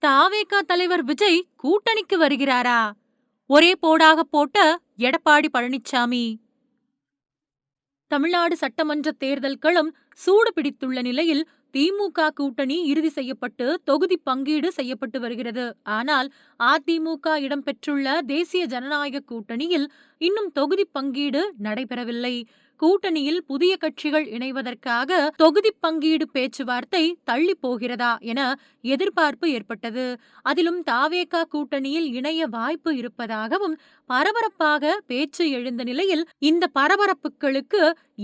தாவேகா தலைவர் விஜய் கூட்டணிக்கு வருகிறாரா? ஒரே போடாக போட்ட எடப்பாடி பழனிசாமி. தமிழ்நாடு சட்டமன்ற தேர்தல் களம் சூடு பிடித்துள்ள நிலையில் திமுக கூட்டணி இறுதி செய்யப்பட்டு தொகுதி பங்கீடு செய்யப்பட்டு வருகிறது. ஆனால் அதிமுக இடம்பெற்றுள்ள தேசிய ஜனநாயக கூட்டணியில் இன்னும் தொகுதி பங்கீடு நடைபெறவில்லை. கூட்டணியில் புதிய கட்சிகள் இணைவதற்காக தொகுதி பங்கீடு பேச்சுவார்த்தை தள்ளி போகிறதா என எதிர்பார்ப்பு ஏற்பட்டது. அதிலும் தாவேகா கூட்டணியில் இணைய வாய்ப்பு இருப்பதாகவும் பரபரப்பாக பேச்சு எழுந்த நிலையில் இந்த பரபரப்புகளுக்கு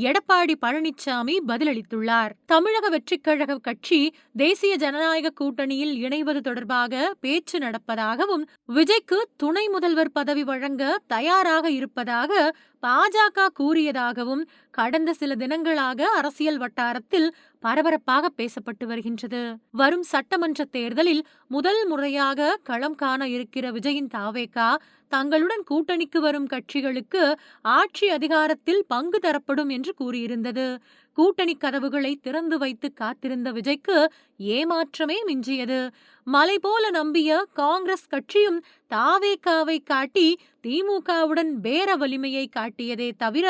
எடப்பாடி பழனிசாமி பதிலளித்துள்ளார். தமிழக வெற்றிக்கழக கட்சி தேசிய ஜனநாயக கூட்டணியில் இணைவது தொடர்பாக பேச்சு நடப்பதாகவும் விஜய்க்கு துணை முதல்வர் பதவி வழங்க தயாராக இருப்பதாக பாஜக கூறியதாகவும் கடந்த சில தினங்களாக அரசியல் வட்டாரத்தில் பரபரப்பாக பேசப்பட்டு வருகின்றது. வரும் சட்டமன்ற தேர்தலில் முதல் முறையாக களம் காண இருக்கிற விஜயின் தாவேகா தங்களுடன் கூட்டணிக்கு வரும் கட்சிகளுக்கு ஆட்சி அதிகாரத்தில் பங்கு தரப்படும் என்று கூறியிருந்தது. கூட்டணி கதவுகளை திறந்து வைத்து காத்திருந்த விஜய்க்கு ஏமாற்றமே மிஞ்சியது. மலை போல நம்பிய காங்கிரஸ் கட்சியும் தாவேகாவை காட்டி திமுகவுடன் பேர வலிமையை காட்டியதே தவிர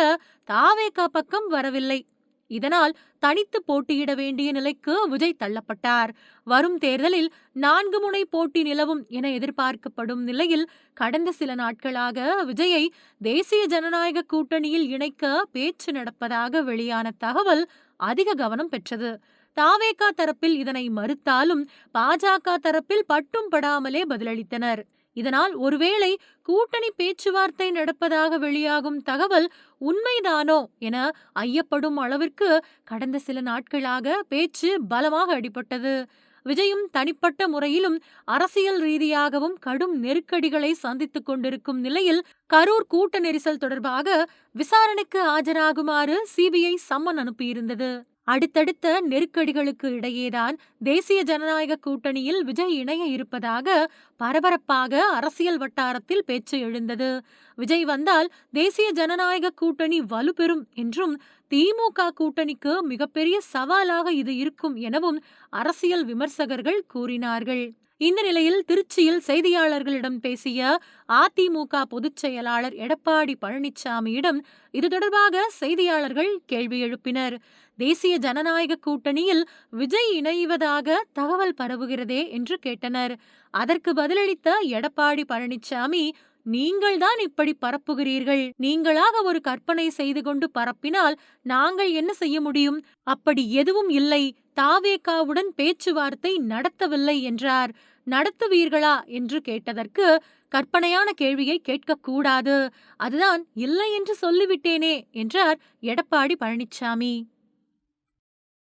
தாவேகா பக்கம் வரவில்லை. இதனால் தனித்து போட்டியிட வேண்டிய நிலைக்கு விஜய் தள்ளப்பட்டார். வரும் தேர்தலில் 4 முனை போட்டி நிலவும் என எதிர்பார்க்கப்படும் நிலையில் கடந்த சில நாட்களாக விஜயை தேசிய ஜனநாயக கூட்டணியில் இணைக்க பேச்சு நடப்பதாக வெளியான தகவல் அதிக கவனம் பெற்றது. தாவேகா தரப்பில் இதனை மறுத்தாலும் பாஜக தரப்பில் பட்டும் படாமலே பதிலளித்தனர். இதனால் ஒருவேளை கூட்டணி பேச்சுவார்த்தை நடப்பதாக வெளியாகும் தகவல் உண்மைதானோ என ஐயப்படும் அளவிற்கு கடந்த சில நாட்களாக பேச்சு பலமாக அடிபட்டது. விஜயும் தனிப்பட்ட முறையிலும் அரசியல் ரீதியாகவும் கடும் நெருக்கடிகளை சந்தித்துக் கொண்டிருக்கும் நிலையில் கரூர் கூட்ட நெரிசல் தொடர்பாக விசாரணைக்கு ஆஜராகுமாறு சிபிஐ சம்மன் அனுப்பியிருந்தது. அடுத்தடுத்த நெருக்கடிகளுக்கு இடையேதான் தேசிய ஜனநாயக கூட்டணியில் விஜய் இணைய இருப்பதாக பரபரப்பாக அரசியல் வட்டாரத்தில் பேச்சு எழுந்தது. விஜய் வந்தால் தேசிய ஜனநாயக கூட்டணி வலுப்பெறும் என்றும் திமுக கூட்டணிக்கு மிகப்பெரிய சவாலாக இது இருக்கும் எனவும் அரசியல் விமர்சகர்கள் கூறினார்கள். இந்த நிலையில் திருச்சியில் செய்தியாளர்களிடம் பேசிய அதிமுக பொதுச் செயலாளர் எடப்பாடி பழனிசாமியிடம் இது தொடர்பாக செய்தியாளர்கள் கேள்வி எழுப்பினர். தேசிய ஜனநாயக கூட்டணியில் விஜய் இணைவதாக தகவல் பரவுகிறதே என்று கேட்டனர். அதற்கு பதிலளித்த எடப்பாடி பழனிசாமி, நீங்கள்தான் இப்படி பரப்புகிறீர்கள். நீங்களாக ஒரு கற்பனை செய்து கொண்டு பரப்பினால் நாங்கள் என்ன செய்ய முடியும்? அப்படி எதுவும் இல்லை. தாவேகாவுடன் பேச்சுவார்த்தை நடத்தவில்லை என்றார். நடத்துவீர்களா என்று கேட்டதற்கு, கற்பனையான கேள்வியை கேட்கக்கூடாது, அதுதான் இல்லை என்று சொல்லிவிட்டேனே என்றார் எடப்பாடி பழனிசாமி.